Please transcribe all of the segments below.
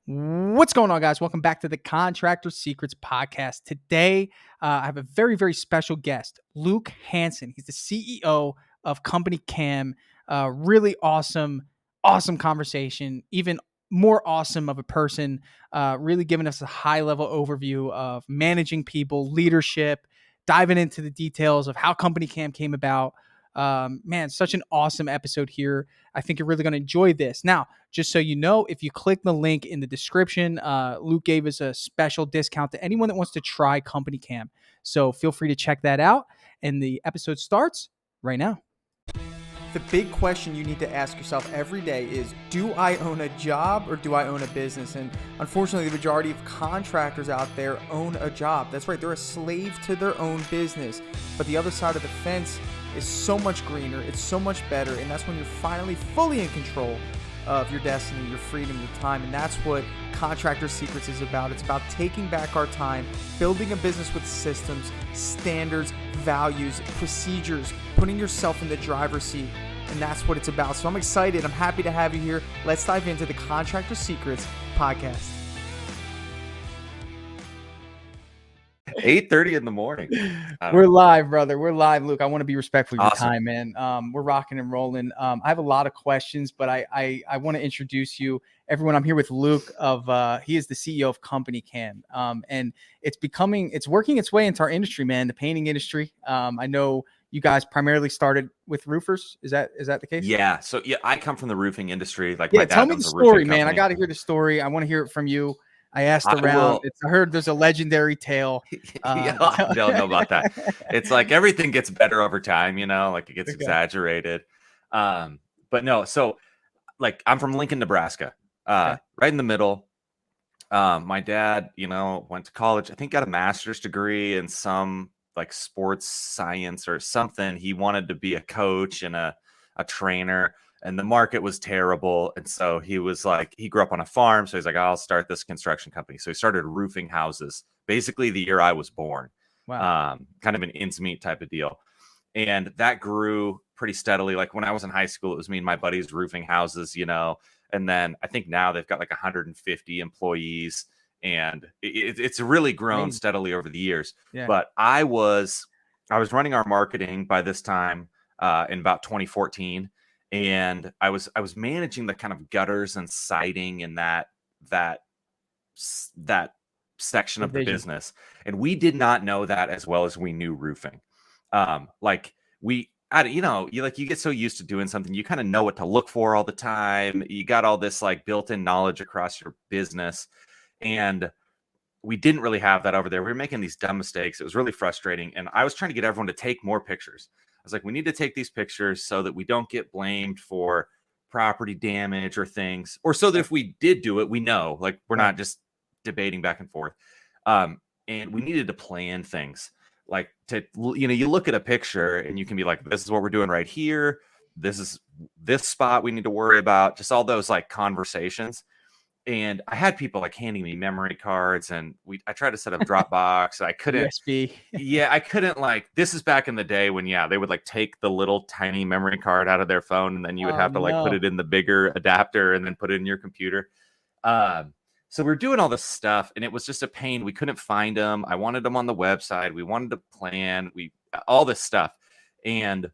What's going on, guys? Welcome back to the Contractor Secrets podcast. Today, I have a very, very special guest, Luke Hansen. He's the CEO of CompanyCam. Really awesome conversation. Even more awesome of a person. Really giving us a high-level overview of managing people, leadership, diving into the details of how CompanyCam came about. Man, such an awesome episode here. I think you're really going to enjoy this. Now, just so you know, if you click the link in the description, Luke gave us a special discount to anyone that wants to try CompanyCam. So feel free to check that out. And the episode starts right now. The big question you need to ask yourself every day is, do I own a job or do I own a business? And unfortunately, the majority of contractors out there own a job. That's right, they're a slave to their own business. But the other side of the fence is so much greener, it's so much better, and that's when you're finally fully in control of your destiny, your freedom, your time. And that's what Contractor Secrets is about. It's about taking back our time, building a business with systems, standards, values, procedures, putting yourself in the driver's seat. And that's what it's about. So I'm excited. I'm happy to have you here. Let's dive into the Contractor Secrets podcast. 8:30 in the morning. We're live, brother. We're live, Luke. I want to be respectful of your Awesome. time, man. We're rocking and rolling. I have a lot of questions, but I want to introduce you. Everyone, I'm here with Luke he is the CEO of CompanyCam. And it's working its way into our industry, man, the painting industry. I know you guys primarily started with roofers. Is that the case? Yeah. So I come from the roofing industry. Like Yeah, my dad tell me the owns a story, roofing man. I company. got to hear the story. I want to hear it from you. I asked I around. will- I heard there's a legendary tale. Yeah, I don't know about that. It's like everything gets better over time, like it gets Okay. exaggerated. But no, so like I'm from Lincoln, Nebraska, Okay. right in the middle. My dad, went to college, I think got a master's degree in some like sports science or something. He wanted to be a coach and a trainer, and the market was terrible. And so he was like, he grew up on a farm. So he's like, I'll start this construction company. So he started roofing houses basically the year I was born. Wow. Kind of an intimate type of deal. And that grew pretty steadily. Like when I was in high school, it was me and my buddies roofing houses, and then I think now they've got like 150 employees, and it's really grown steadily over the years. Yeah. But I was running our marketing by this time in about 2014. And I was managing the kind of gutters and siding in that section of the business. And we did not know that as well as we knew roofing. You get so used to doing something, you kind of know what to look for all the time. You got all this like built-in knowledge across your business. And we didn't really have that over there. We were making these dumb mistakes. It was really frustrating. And I was trying to get everyone to take more pictures. I was like, we need to take these pictures so that we don't get blamed for property damage or things, or so that if we did do it, we know, like, we're not just debating back and forth. And we needed to plan things like you look at a picture and you can be like, this is what we're doing right here. This is this spot we need to worry about, just all those like conversations. And I had people like handing me memory cards, and I tried to set up Dropbox. I couldn't. USB. Yeah, I couldn't. Like, this is back in the day when they would like take the little tiny memory card out of their phone, and then you would have to like put it in the bigger adapter and then put it in your computer. So we're doing all this stuff, and it was just a pain. We couldn't find them. I wanted them on the website. We wanted to plan. All this stuff, and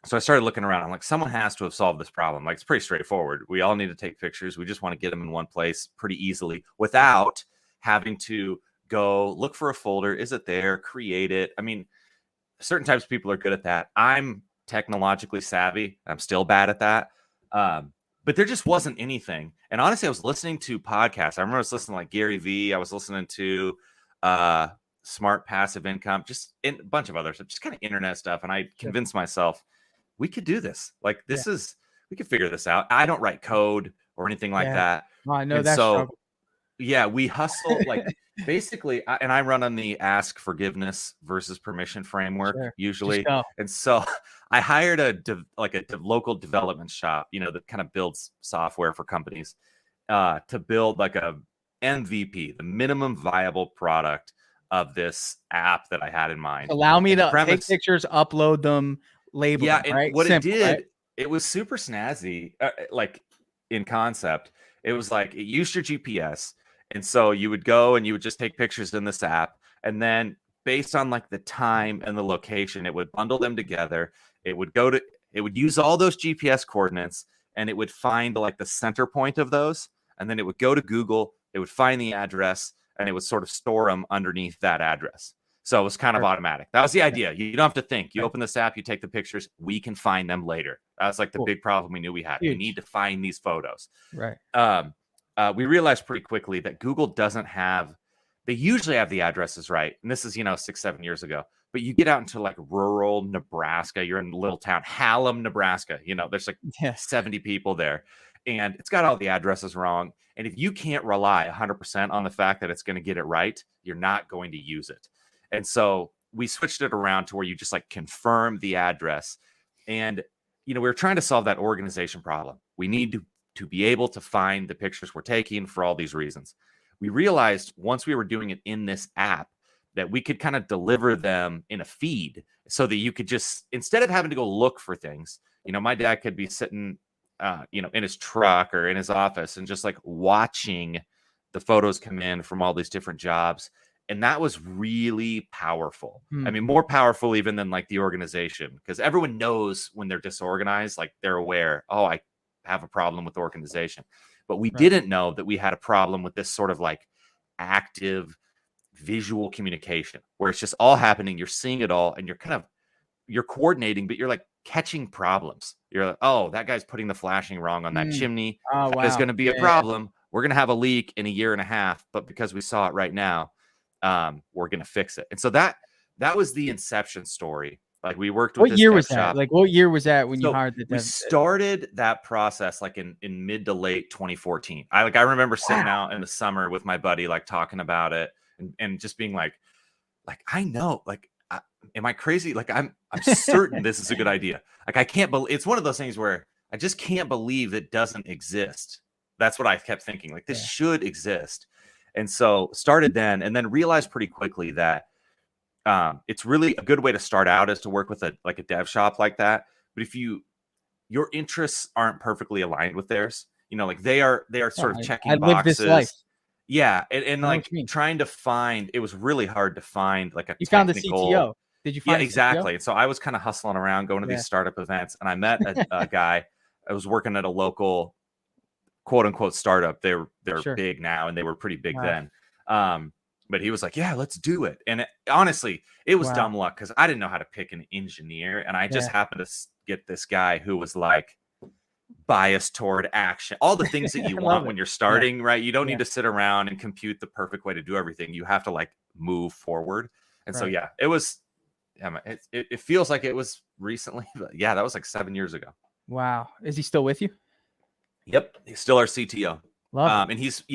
so I started looking around. I'm like, someone has to have solved this problem. Like, it's pretty straightforward. We all need to take pictures. We just want to get them in one place pretty easily without having to go look for a folder. Is it there? Create it. I mean, certain types of people are good at that. I'm technologically savvy. I'm still bad at that. But there just wasn't anything. And honestly, I was listening to podcasts. I remember I was listening to like Gary Vee. I was listening to Smart Passive Income, just a bunch of other stuff, just kind of internet stuff. And I convinced myself, we could do this. Like, we could figure this out. I don't write code or anything like that. Well, I know And that. so, we hustle like basically, and I run on the ask forgiveness versus permission framework usually. And so I hired a local development shop, that kind of builds software for companies to build like a MVP, the minimum viable product of this app that I had in mind. Allow me to take pictures, upload them, label them, and right? what Simple, it did, right? it was super snazzy, like in concept. It was like it used your GPS. And so you would go and you would just take pictures in this app. And then based on like the time and the location, it would bundle them together. It would use all those GPS coordinates, and it would find like the center point of those. And then it would go to Google, it would find the address, and it would sort of store them underneath that address. So it was kind of automatic. That was the idea. You don't have to think. You open this app, you take the pictures, we can find them later. That's like the big problem we knew we had. We need to find these photos. Right. We realized pretty quickly that Google doesn't have, they usually have the addresses right. And this is, 6-7 years ago. But you get out into like rural Nebraska, you're in a little town, Hallam, Nebraska. There's like 70 people there. And it's got all the addresses wrong. And if you can't rely 100% on the fact that it's going to get it right, you're not going to use it. And so we switched it around to where you just like confirm the address. And, we were trying to solve that organization problem. We need to be able to find the pictures we're taking for all these reasons. We realized once we were doing it in this app that we could kind of deliver them in a feed so that you could just, instead of having to go look for things, my dad could be sitting, in his truck or in his office and just like watching the photos come in from all these different jobs. And that was really powerful. I mean, more powerful even than like the organization, because everyone knows when they're disorganized, like they're aware, oh, I have a problem with organization. But we didn't know that we had a problem with this sort of like active visual communication where it's just all happening. You're seeing it all and you're coordinating, but you're like catching problems. You're like, oh, that guy's putting the flashing wrong on that chimney. Oh, wow. There's going to be a problem. We're going to have a leak in 1.5 years, but because we saw it right now, we're going to fix it. And so that was the inception story. Like we worked with what year was that? Like what year was that when you hired the we started that process like in mid to late 2014. I remember sitting out in the summer with my buddy, like talking about it and just being like, I know, like, am I crazy? Like I'm certain this is a good idea. Like I can't believe it's one of those things where I just can't believe it doesn't exist. That's what I kept thinking. Like this should exist. And so started then and then realized pretty quickly that it's really a good way to start out is to work with a dev shop like that. But if your interests aren't perfectly aligned with theirs, like they are sort of checking boxes. This life. Yeah. And like trying to find, it was really hard to find like you found the CTO. Did you find exactly. And so I was kind of hustling around going to these startup events and I met a guy. I was working at a local quote unquote startup. They're big now and they were pretty big then. But he was like, yeah, let's do it. And honestly, it was dumb luck because I didn't know how to pick an engineer. And I just happened to get this guy who was like biased toward action, all the things that you want when you're starting, right? You don't need to sit around and compute the perfect way to do everything. You have to like move forward. And so, it was, it feels like it was recently, but that was like 7 years ago. Wow. Is he still with you? Yep. He's still our CTO. Love and he's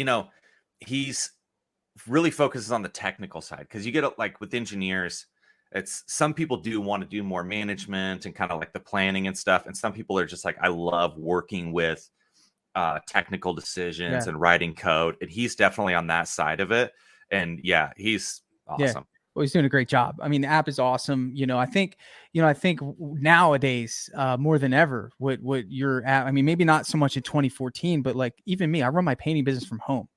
really focuses on the technical side because you get like with engineers, it's some people do want to do more management and kind of like the planning and stuff. And some people are just like, I love working with technical decisions and writing code. And he's definitely on that side of it. And he's awesome. Yeah. Well, he's doing a great job. I mean, the app is awesome. I think nowadays, more than ever, what your app, I mean, maybe not so much in 2014, but like even me, I run my painting business from home.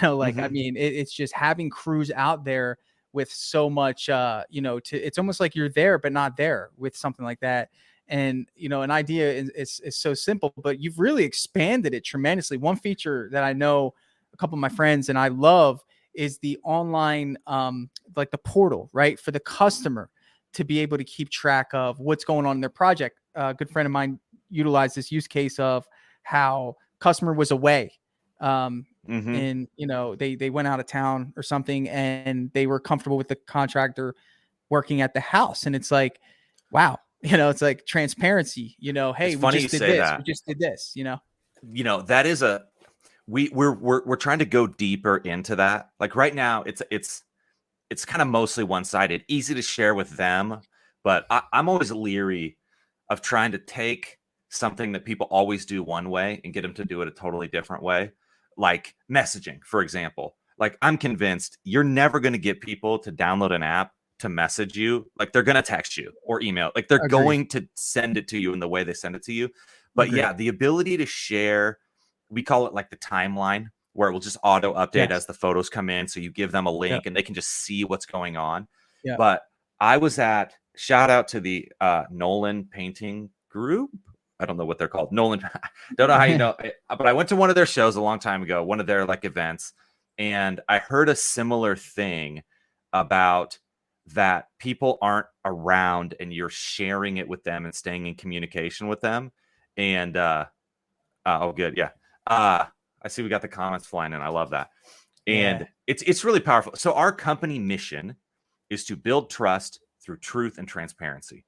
I mean, it's just having crews out there with so much, it's almost like you're there, but not there with something like that. And, an idea is so simple, but you've really expanded it tremendously. One feature that I know a couple of my friends and I love is the online, like the portal, right? For the customer to be able to keep track of what's going on in their project. A good friend of mine utilized this use case of how customer was away. And they went out of town or something and they were comfortable with the contractor working at the house. And it's like, wow, it's like transparency, hey, we just did this, that is we're trying to go deeper into that. Like right now it's kind of mostly one-sided, easy to share with them, but I'm always leery of trying to take something that people always do one way and get them to do it a totally different way. Like messaging, for example. Like I'm convinced you're never going to get people to download an app to message you. Like they're going to text you or email. Like they're going to send it to you in the way they send it to you. But the ability to share we call it like the timeline, where it will just auto update as Yes. the photos come in. So you give them a link Yep. and they can just see what's going on. Yep. But I was at, shout out to the Nolan Painting Group. I don't know what they're called. Nolan, don't know how you know, but I went to one of their shows a long time ago, one of their like events, and I heard a similar thing about that people aren't around and you're sharing it with them and staying in communication with them. And oh, good, yeah. I see we got the comments flying in. I love that. And it's really powerful. So our company mission is to build trust through truth and transparency.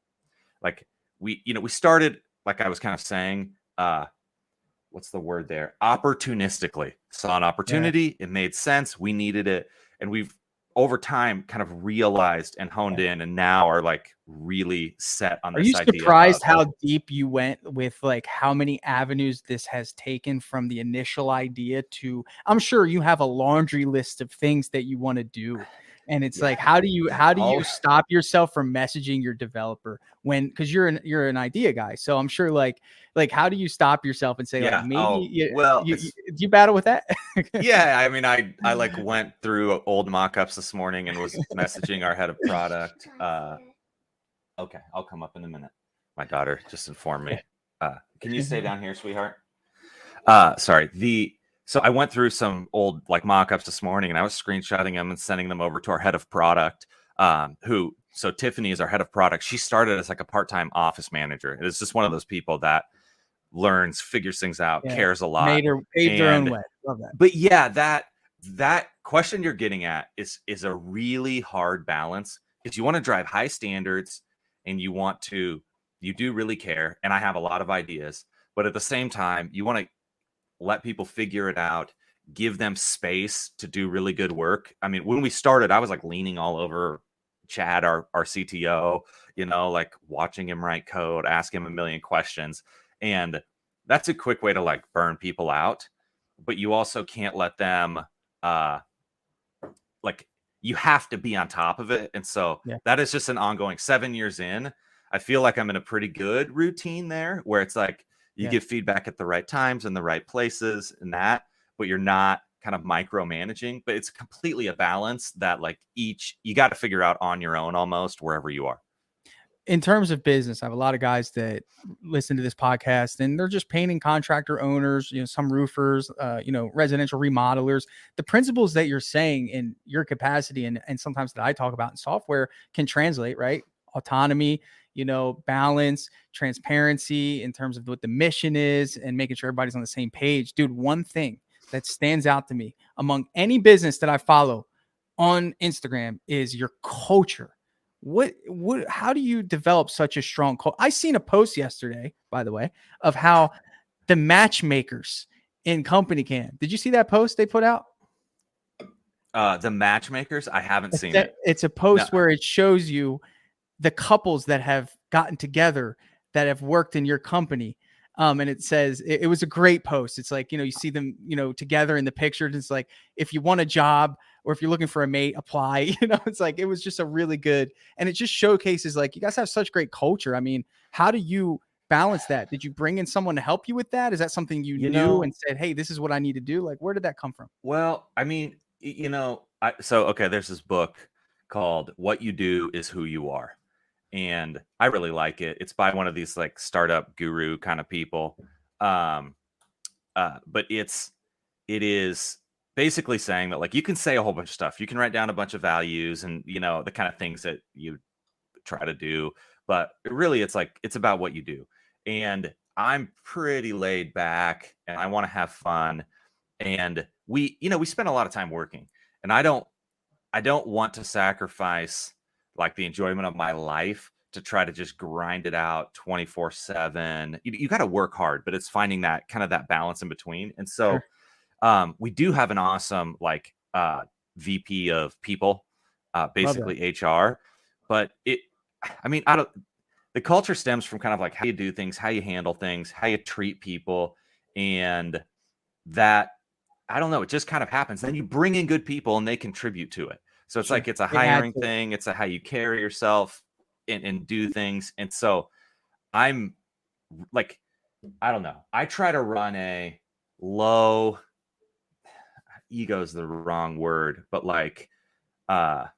Like we started, like I was kind of saying, what's the word there? Opportunistically. Saw an opportunity. It made sense. We needed it. And we've over time kind of realized and honed in, and now are like really set on this idea. Are you surprised how deep you went with like how many avenues this has taken from the initial idea to, I'm sure you have a laundry list of things that you want to do. And it's like, how do you stop yourself from messaging your developer when, because you're an idea guy. So I'm sure like how do you stop yourself and say like maybe you battle with that? Yeah, I mean, I like went through old mock-ups this morning and was messaging our head of product. Okay, I'll come up in a minute. My daughter just informed me. Can you stay down here, sweetheart? Sorry. So I went through some old like mock-ups this morning, and I was screenshotting them and sending them over to our head of product, so Tiffany is our head of product. She started as like a part-time office manager. It's just one of those people that learns, figures things out, cares a lot. Paved their own way. Love that. But yeah, that question you're getting at is a really hard balance, because you want to drive high standards and you do really care. And I have a lot of ideas, but at the same time, you want to let people figure it out, give them space to do really good work. I mean, when we started, I was like leaning all over Chad, our CTO, like watching him write code, ask him a million questions. And that's a quick way to like burn people out. But you also can't let them, like, you have to be on top of it. And so that is just an ongoing 7 years in. I feel like I'm in a pretty good routine there, where it's like you give feedback at the right times and the right places and that, but you're not kind of micromanaging. But it's completely a balance that like you got to figure out on your own almost wherever you are. In terms of business, I have a lot of guys that listen to this podcast, and they're just painting contractor owners, some roofers, residential remodelers. The principles that you're saying in your capacity and sometimes that I talk about in software can translate, right? Autonomy, balance, transparency in terms of what the mission is, and making sure everybody's on the same page. Dude, one thing that stands out to me among any business that I follow on Instagram is your culture. How do you develop such a strong culture? I seen a post yesterday, by the way, of how the matchmakers in CompanyCam. Did you see that post they put out? The matchmakers? I haven't seen it. It's a post where it shows you the couples that have gotten together that have worked in your company. And it says, it was a great post. It's like, you see them, together in the pictures. It's like, if you want a job or if you're looking for a mate, apply, it's like, it was just a really good, and it just showcases like, you guys have such great culture. I mean, how do you balance that? Did you bring in someone to help you with that? Is that something you knew and said, hey, this is what I need to do? Like, where did that come from? Well, I mean, okay, there's this book called What You Do Is Who You Are. And I really like it. It's by one of these like startup guru kind of people. But it is basically saying that like you can say a whole bunch of stuff. You can write down a bunch of values and the kind of things that you try to do. But really it's like it's about what you do. And I'm pretty laid back and I want to have fun. And we spend a lot of time working. And I don't want to sacrifice like the enjoyment of my life to try to just grind it out 24/7. You got to work hard, but it's finding that kind of that balance in between. And so we do have an awesome like VP of people, basically HR, but the culture stems from kind of like how you do things, how you handle things, how you treat people. And that, I don't know, it just kind of happens. Then you bring in good people and they contribute to it. So it's like, it's a hiring thing. It's how you carry yourself and do things. And so I'm like, I don't know. I try to run low ego is the wrong word, but like, what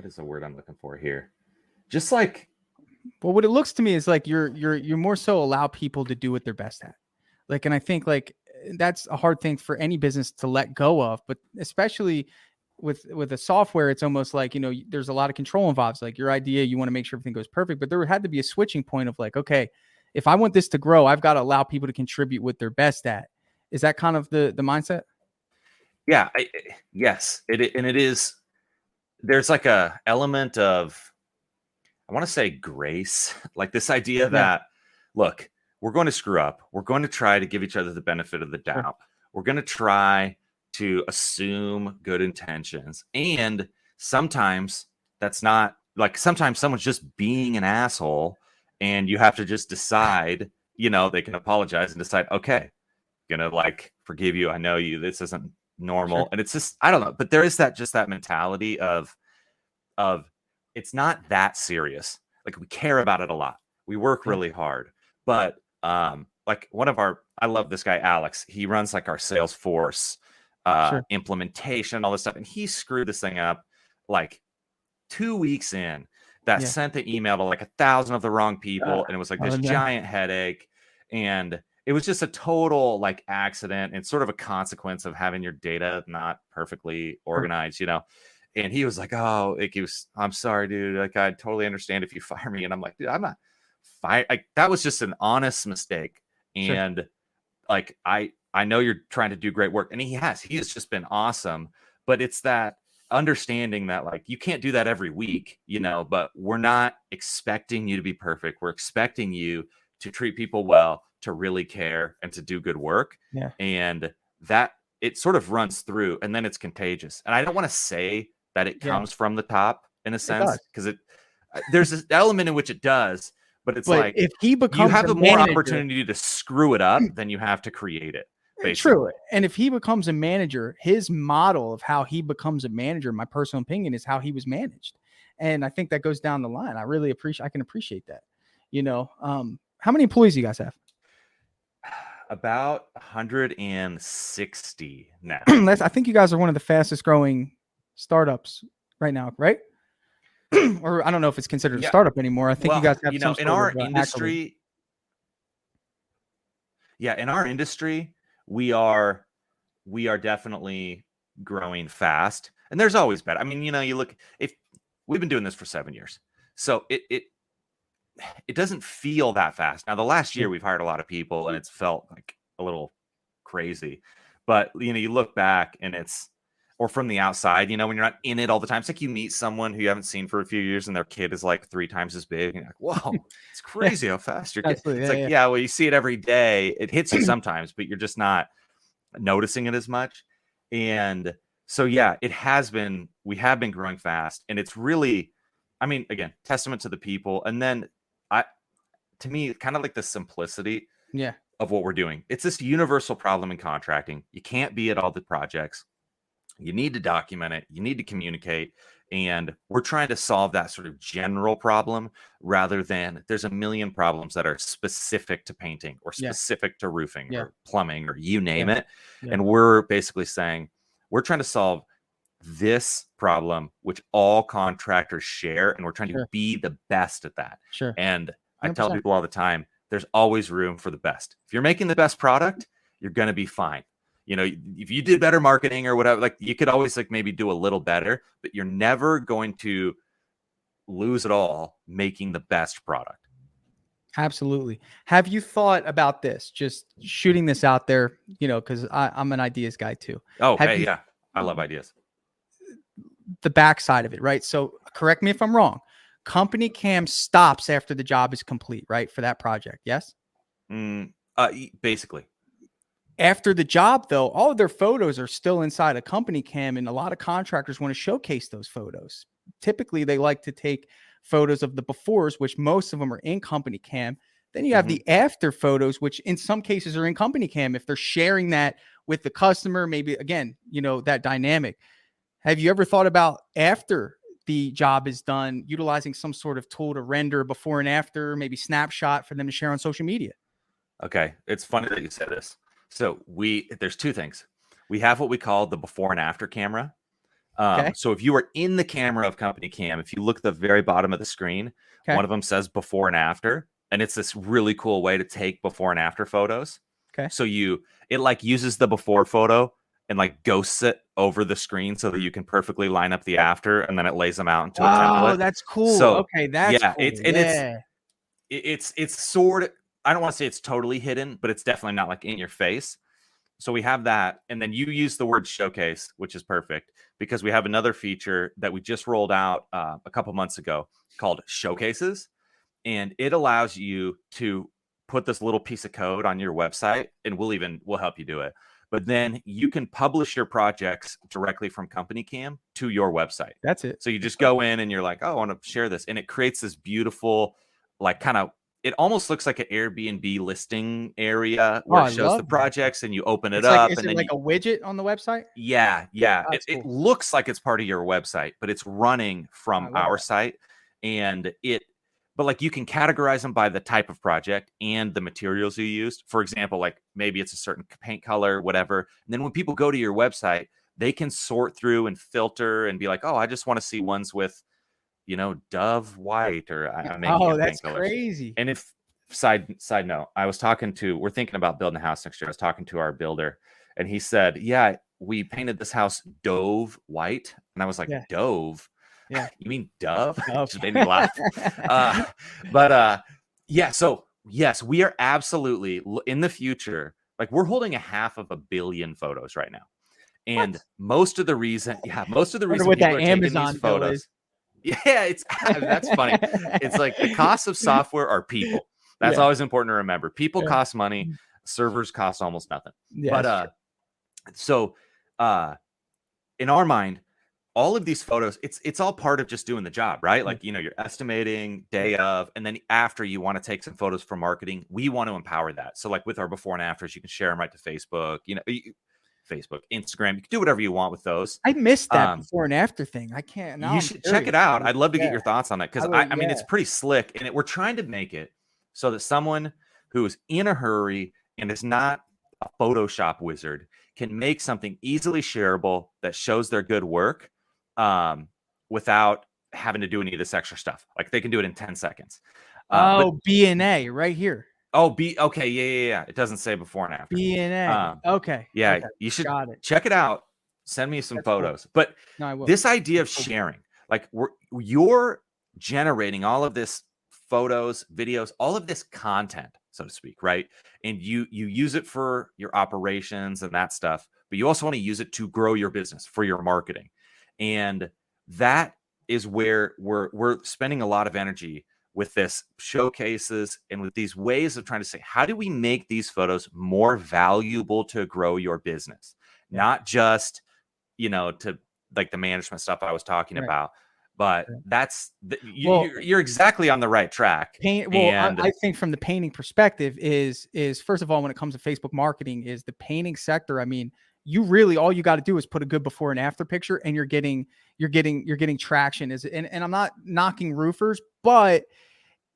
is the word I'm looking for here? Just like, well, what it looks to me is like you're more so allow people to do what they're best at. Like, and I think like that's a hard thing for any business to let go of, but especially with a software, it's almost like, there's a lot of control involved. Like your idea, you want to make sure everything goes perfect, but there had to be a switching point of like, okay, if I want this to grow, I've got to allow people to contribute what they're best at. Is that kind of the mindset? Yeah. Yes. And it is, there's like a element of, I want to say grace, like this idea that, look, we're going to screw up. We're going to try to give each other the benefit of the doubt. Sure. We're going to try to assume good intentions. And sometimes that's not, like, sometimes someone's just being an asshole and you have to just decide, they can apologize and decide, okay, gonna like forgive you. I know you, this isn't normal. Sure. And it's just, I don't know, but there is that mentality of it's not that serious. Like we care about it a lot. We work really hard, but like I love this guy, Alex. He runs like our Salesforce implementation, all this stuff. And he screwed this thing up like 2 weeks in, that sent the email to like 1,000 of the wrong people. And it was like this giant headache. And it was just a total like accident and sort of a consequence of having your data not perfectly organized, And he was like, "Oh, I'm sorry, dude. Like, I totally understand if you fire me." And I'm like, "Dude, I'm not fired. Like, that was just an honest mistake." And like, I know you're trying to do great work, and he has just been awesome. But it's that understanding that like you can't do that every week, But we're not expecting you to be perfect. We're expecting you to treat people well, to really care, and to do good work. And that it sort of runs through, and then it's contagious. And I don't want to say that it comes from the top in a sense, because there's this element in which it does, but it's like if he becomes you have more opportunity to screw it up than you have to create it. Basically. True. And if he becomes a manager, his model of how he becomes a manager, my personal opinion, is how he was managed. And I think that goes down the line. I can appreciate that. How many employees do you guys have? About 160 now. I think you guys are one of the fastest growing startups right now, right? Or I don't know if it's considered a startup anymore. I think you guys have some in our industry. In our industry, we are definitely growing fast, and there's always better. I mean, you look, if we've been doing this for 7 years, so it doesn't feel that fast. Now, the last year we've hired a lot of people, and it's felt like a little crazy. But you look back, and or from the outside, when you're not in it all the time, it's like you meet someone who you haven't seen for a few years, and their kid is like 3 times as big, and you're like, whoa, it's crazy how fast your kid. It's like, well, you see it every day. It hits you sometimes, but you're just not noticing it as much. And so, it has been. We have been growing fast, and it's really, I mean, again, testament to the people, and then to me, kind of like the simplicity of what we're doing. It's this universal problem in contracting. You can't be at all the projects. You need to document it. You need to communicate. And we're trying to solve that sort of general problem rather than there's a million problems that are specific to painting or specific to roofing or plumbing or you name it. And we're basically saying we're trying to solve this problem, which all contractors share. And we're trying to be the best at that. And I 100%. Tell people all the time, there's always room for the best. If you're making the best product, you're going to be fine. If you did better marketing or whatever, like you could always like maybe do a little better, but you're never going to lose it all making the best product. Absolutely. Have you thought about this? Just shooting this out there, because I'm an ideas guy too. Oh, I love ideas. The backside of it, right? So correct me if I'm wrong. CompanyCam stops after the job is complete, right? For that project. Yes. Basically. After the job, though, all of their photos are still inside a CompanyCam, and a lot of contractors want to showcase those photos. Typically, they like to take photos of the befores, which most of them are in CompanyCam. Then you have the after photos, which in some cases are in CompanyCam. If they're sharing that with the customer, maybe, again, that dynamic. Have you ever thought about after the job is done, utilizing some sort of tool to render before and after, maybe snapshot for them to share on social media? Okay. It's funny that you said this. So there's two things. We have what we call the before and after camera. Okay. So if you are in the camera of CompanyCam, if you look at the very bottom of the screen, one of them says before and after, and it's this really cool way to take before and after photos. Okay. So it like uses the before photo and like ghosts it over the screen so that you can perfectly line up the after, and then it lays them out into a template. Oh, that's cool. So Okay, that's yeah, cool. it's sort of, I don't want to say it's totally hidden, but it's definitely not like in your face. So we have that, and then you use the word showcase, which is perfect because we have another feature that we just rolled out a couple months ago called Showcases, and it allows you to put this little piece of code on your website, and we'll help you do it. But then you can publish your projects directly from CompanyCam to your website. That's it. So you just go in and you're like, oh, I want to share this, and it creates this beautiful, like kind of. It almost looks like an Airbnb listing area where it shows the projects, and you open it up. Is and it then like a widget on the website? Yeah. Oh, It looks like it's part of your website, but it's running from our site. But like you can categorize them by the type of project and the materials you used. For example, like maybe it's a certain paint color, whatever. And then when people go to your website, they can sort through and filter and be like, oh, I just want to see ones with, Dove white, or I'm making oh, up that's paint colors. crazy. And if side note, we're thinking about building a house next year. I was talking to our builder, and he said, yeah, we painted this house Dove white. And I was like, Dove? Yeah. You mean Dove? It just made me laugh. So yes, we are absolutely in the future. Like we're holding 500 million photos right now. And most of the reason people are taking these photos. Yeah, that's funny. It's like the cost of software are people. That's always important to remember. People cost money. Servers cost almost nothing. Yeah, in our mind, all of these photos, it's all part of just doing the job, right? Like, you're estimating day of, and then after you want to take some photos for marketing, we want to empower that. So like with our before and afters, you can share them right to Facebook, Facebook, Instagram. You can do whatever you want with those. I missed that before and after thing. I can't. You should check it out. I'd love to get your thoughts on it because I mean, it's pretty slick, and we're trying to make it so that someone who is in a hurry and is not a Photoshop wizard can make something easily shareable that shows their good work without having to do any of this extra stuff. Like they can do it in 10 seconds. B&A right here. Okay. Yeah. It doesn't say before and after. B&A. Okay. Yeah, okay. you should check it out. Send me some photos. Cool. But I will. This idea of sharing, like you're generating all of this photos, videos, all of this content, so to speak, right? And you use it for your operations and that stuff, but you also want to use it to grow your business for your marketing. And that is where we're spending a lot of energy with this showcases and with these ways of trying to say, how do we make these photos more valuable to grow your business? Not just, to like the management stuff I was talking about, but you're exactly on the right track. I think from the painting perspective is first of all, when it comes to Facebook marketing, is the painting sector. I mean, you really, all you got to do is put a good before and after picture, and you're getting traction. And I'm not knocking roofers, but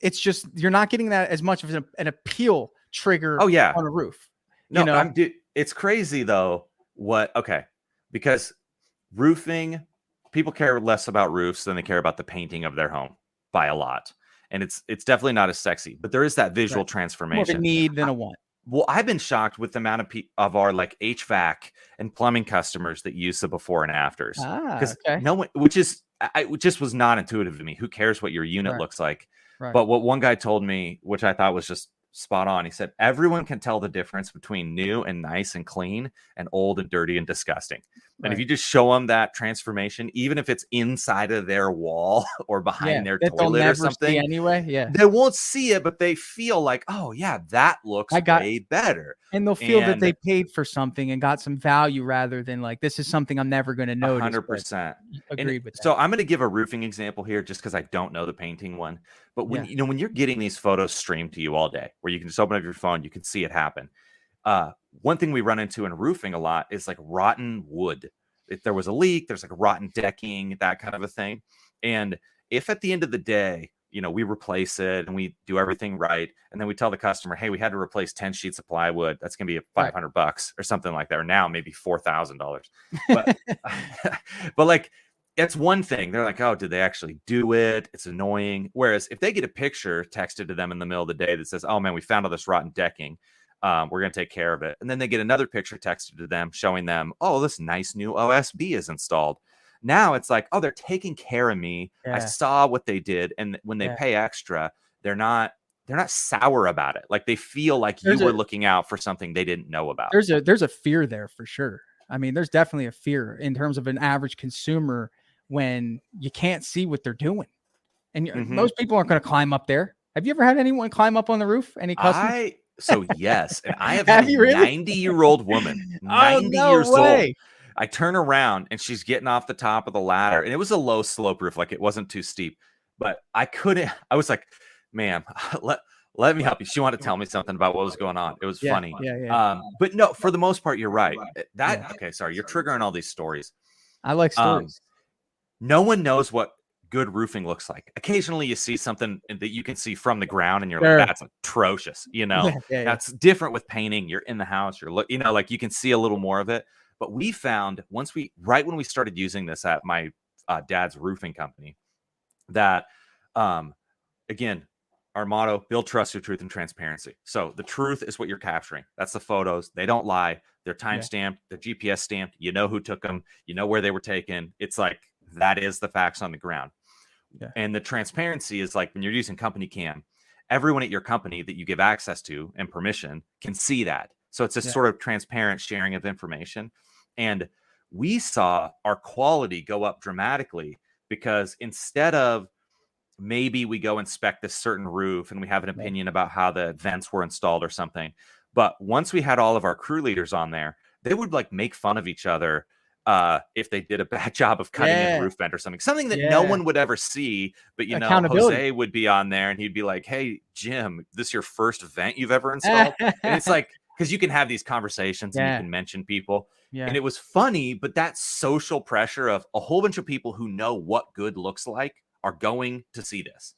it's just, you're not getting that as much of an appeal trigger on a roof. No, it's crazy though. Because roofing, people care less about roofs than they care about the painting of their home by a lot. And it's definitely not as sexy, but there is that visual transformation. More of a need than a want. Well, I've been shocked with the amount of our like HVAC and plumbing customers that use the before and afters. No one, which just was not intuitive to me. Who cares what your unit looks like? Right. But what one guy told me, which I thought was just spot on, he said, everyone can tell the difference between new and nice and clean and old and dirty and disgusting. And if you just show them that transformation, even if it's inside of their wall or behind their toilet or something, anyway, they won't see it, but they feel like, oh yeah, that looks way better. And they'll feel that they paid for something and got some value rather than like, this is something I'm never going to notice. 100%. Agreed with that. So I'm going to give a roofing example here just because I don't know the painting one. But when when you're getting these photos streamed to you all day, where you can just open up your phone, you can see it happen. One thing we run into in roofing a lot is like rotten wood. If there was a leak, there's like rotten decking, that kind of a thing. And if at the end of the day, we replace it and we do everything right. And then we tell the customer, hey, we had to replace 10 sheets of plywood. That's going to be $500 or something like that. Or now maybe $4,000. But, but like, it's one thing. They're like, oh, did they actually do it? It's annoying. Whereas if they get a picture texted to them in the middle of the day that says, oh man, we found all this rotten decking. We're going to take care of it. And then they get another picture texted to them showing them, oh, this nice new OSB is installed. Now it's like, oh, they're taking care of me. I saw what they did. And when they pay extra, they're not sour about it. Like they feel like you were looking out for something they didn't know about. There's a fear there for sure. I mean, there's definitely a fear in terms of an average consumer when you can't see what they're doing. And most people aren't going to climb up there. Have you ever had anyone climb up on the roof? Any customers? So yes, and I have had a 90-year-old woman, 90 years old. I turn around and she's getting off the top of the ladder, and it was a low slope roof, like it wasn't too steep. But I was like, ma'am, let me help you. She wanted to tell me something about what was going on. It was funny. But no, for the most part, you're right. Okay, sorry, you're triggering all these stories. I like stories. No one knows what good roofing looks like. Occasionally you see something that you can see from the ground and you're like, that's atrocious. That's different with painting. You're in the house, like you can see a little more of it. But we found right when we started using this at my dad's roofing company, that again, our motto, build trust through truth and transparency. So the truth is what you're capturing. That's the photos. They don't lie. They're time stamped. They're GPS stamped. You know who took them. You know where they were taken. It's like, that is the facts on the ground. And the transparency is like when you're using CompanyCam, everyone at your company that you give access to and permission can see that. So it's a sort of transparent sharing of information. And we saw our quality go up dramatically because instead of maybe we go inspect this certain roof and we have an opinion about how the vents were installed or something, but once we had all of our crew leaders on there, they would like make fun of each other if they did a bad job of cutting in a roof vent or something that no one would ever see. But, Jose would be on there and he'd be like, hey, Jim, this your first vent you've ever installed? And it's like, because you can have these conversations and you can mention people. And it was funny, but that social pressure of a whole bunch of people who know what good looks like are going to see this.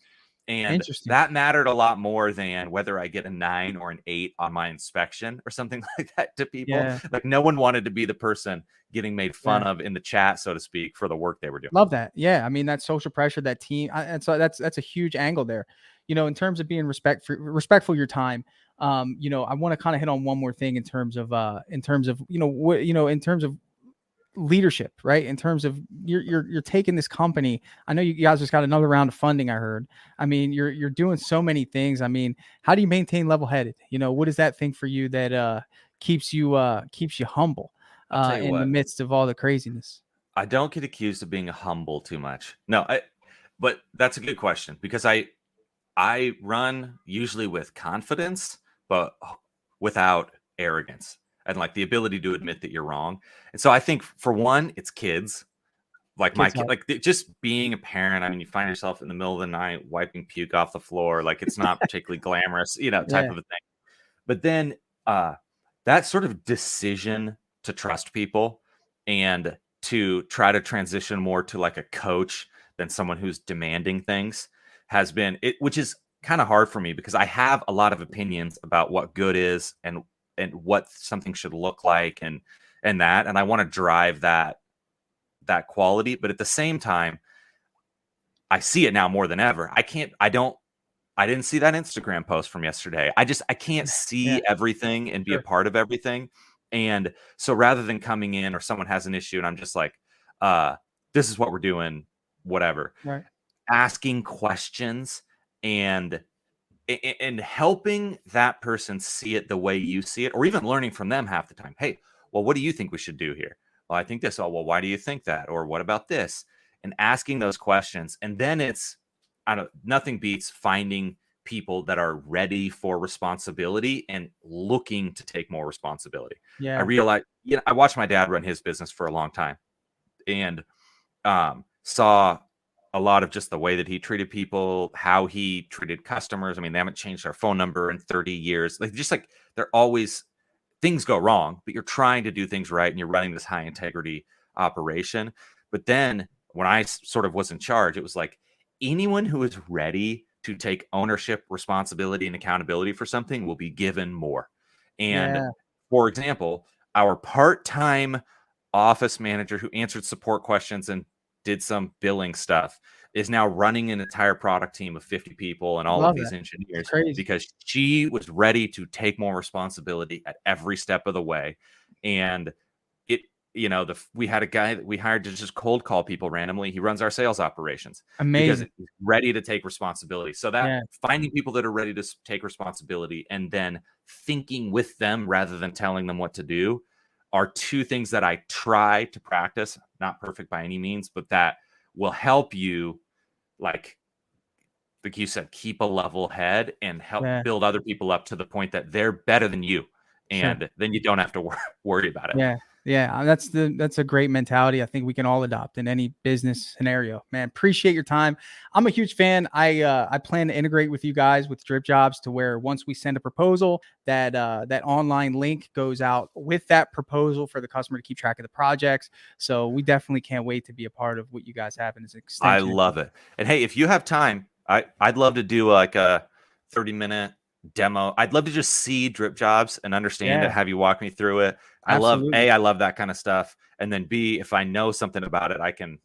And that mattered a lot more than whether I get a 9 or an 8 on my inspection or something like that to people. Like no one wanted to be the person getting made fun of in the chat, so to speak, for the work they were doing. Love that. Yeah. I mean, that social pressure, that team. And so that's a huge angle there, in terms of being respectful of your time. I want to kind of hit on one more thing in terms of leadership, right? In terms of you're taking this company. I know you guys just got another round of funding, I heard. I mean, you're doing so many things. I mean, how do you maintain level-headed? What is that thing for you that keeps you humble in the midst of all the craziness? I don't get accused of being humble too much. No, but that's a good question because I run usually with confidence, but without arrogance. And like the ability to admit that you're wrong. And so I think for one, it's kids. Like my kid, like just being a parent. I mean, you find yourself in the middle of the night wiping puke off the floor. Like it's not particularly glamorous, type of a thing. But then that sort of decision to trust people and to try to transition more to like a coach than someone who's demanding things has been it, which is kind of hard for me because I have a lot of opinions about what good is and what something should look like and I want to drive that quality. But at the same time, I see it now more than ever. I didn't see that Instagram post from yesterday. I can't see everything and be a part of everything. And so rather than coming in or someone has an issue and I'm just like, this is what we're doing, whatever, asking questions and helping that person see it the way you see it, or even learning from them half the time. Hey, well, what do you think we should do here? Well, I think this. Oh, well, why do you think that? Or what about this? And asking those questions. And then nothing beats finding people that are ready for responsibility and looking to take more responsibility. I realized, I watched my dad run his business for a long time and saw a lot of just the way that he treated people, how he treated customers. I mean, they haven't changed their phone number in 30 years. They're always, things go wrong, but you're trying to do things right and you're running this high integrity operation. But then when I sort of was in charge, it was like anyone who is ready to take ownership, responsibility, and accountability for something will be given more. And for example, our part-time office manager who answered support questions and did some billing stuff is now running an entire product team of 50 people and all of these engineers because she was ready to take more responsibility at every step of the way. And we had a guy that we hired to just cold call people randomly. He runs our sales operations. Amazing. Because he's ready to take responsibility. So that finding people that are ready to take responsibility and then thinking with them rather than telling them what to do are two things that I try to practice. Not perfect by any means, but that will help you, like you said, keep a level head and help build other people up to the point that they're better than you. And then you don't have to worry about it. Yeah, that's a great mentality. I think we can all adopt in any business scenario. Man, appreciate your time. I'm a huge fan. I plan to integrate with you guys with Dripjobs to where once we send a proposal, that online link goes out with that proposal for the customer to keep track of the projects. So we definitely can't wait to be a part of what you guys have in this extension. I love it. And hey, if you have time, I'd love to do like a 30-minute demo. I'd love to just see Dripjobs and understand it, have you walk me through it. I love that kind of stuff. And then B, if I know something about it, I can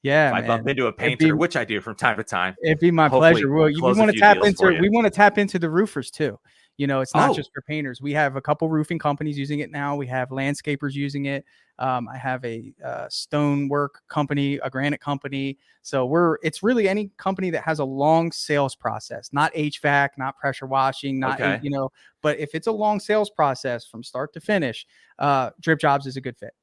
if I bump into a painter, which I do from time to time. It'd be my pleasure. Well, we want to tap into the roofers too. It's not just for painters. We have a couple roofing companies using it now. We have landscapers using it. I have a stonework company, a granite company. So it's really any company that has a long sales process, not HVAC, not pressure washing, but if it's a long sales process from start to finish, Dripjobs is a good fit.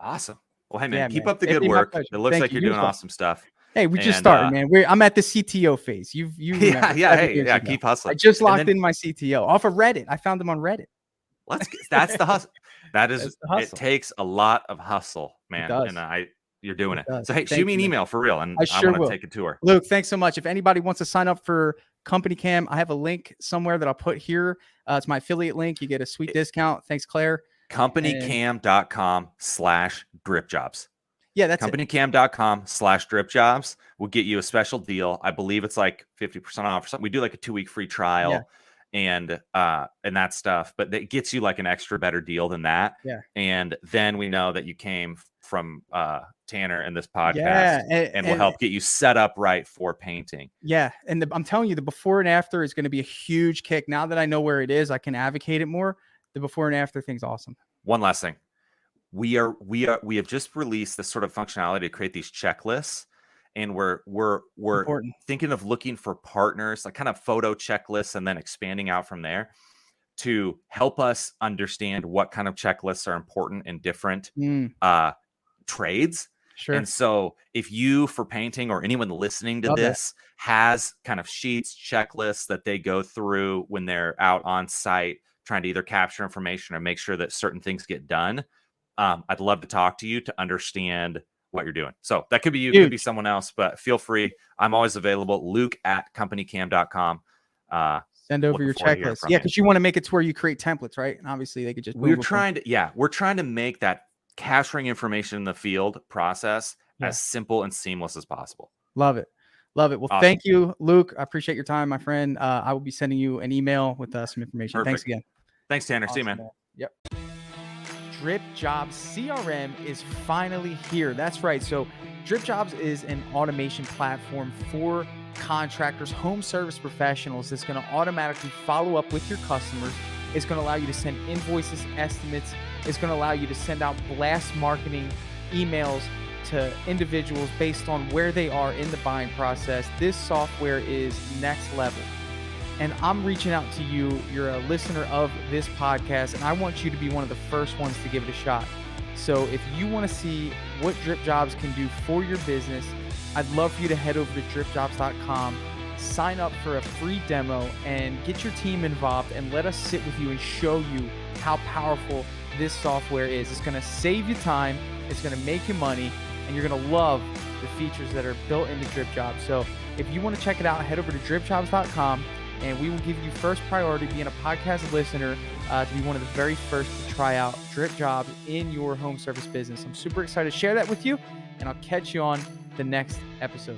Awesome. Well, hey man, keep up the good work. It looks like you're doing awesome stuff. Hey, we just started, man. I'm at the CTO phase. Keep hustling. I just locked in my CTO off of Reddit. I found him on Reddit. That's the hustle. It takes a lot of hustle, man. And you're doing it. So hey, shoot me an email for real, and I want to take a tour. Luke, thanks so much. If anybody wants to sign up for CompanyCam, I have a link somewhere that I'll put here. It's my affiliate link. You get a sweet discount. Thanks, Claire. CompanyCam.com/Dripjobs. Yeah, that's CompanyCam.com/Dripjobs will get you a special deal. I believe it's like 50% off or something. We do like a 2-week free trial and that stuff, but it gets you like an extra better deal than that. Yeah. And then we know that you came from Tanner and this podcast and will help get you set up right for painting. Yeah. And I'm telling you, the before and after is going to be a huge kick. Now that I know where it is, I can advocate it more. The before and after thing's awesome. One last thing. We have just released this sort of functionality to create these checklists, and we're thinking of looking for partners, like kind of photo checklists, and then expanding out from there to help us understand what kind of checklists are important in different trades. Sure. And so if you, for painting, or anyone listening to this has kind of sheets, checklists that they go through when they're out on site trying to either capture information or make sure that certain things get done, I'd love to talk to you to understand what you're doing. So that could be you, could be someone else, but feel free. I'm always available. Luke@CompanyCam.com. Send over your checklist. Yeah, because you want to make it to where you create templates, right? And obviously they could just we're trying to make that capturing information in the field process as simple and seamless as possible. Love it. Well, Thank you, Luke. I appreciate your time, my friend. I will be sending you an email with some information. Perfect. Thanks again. Thanks, Tanner. Awesome, See you, man. Yep. Dripjobs CRM is finally here. That's right. So Dripjobs is an automation platform for contractors, home service professionals that's going to automatically follow up with your customers. It's going to allow you to send invoices, estimates. It's going to allow you to send out blast marketing emails to individuals based on where they are in the buying process. This software is next level. And I'm reaching out to you. You're a listener of this podcast, and I want you to be one of the first ones to give it a shot. So if you want to see what Dripjobs can do for your business, I'd love for you to head over to dripjobs.com, sign up for a free demo, and get your team involved, and let us sit with you and show you how powerful this software is. It's going to save you time, it's going to make you money, and you're going to love the features that are built into Dripjobs. So if you want to check it out, head over to dripjobs.com, and we will give you first priority being a podcast listener to be one of the very first to try out Dripjobs in your home service business. I'm super excited to share that with you, and I'll catch you on the next episode.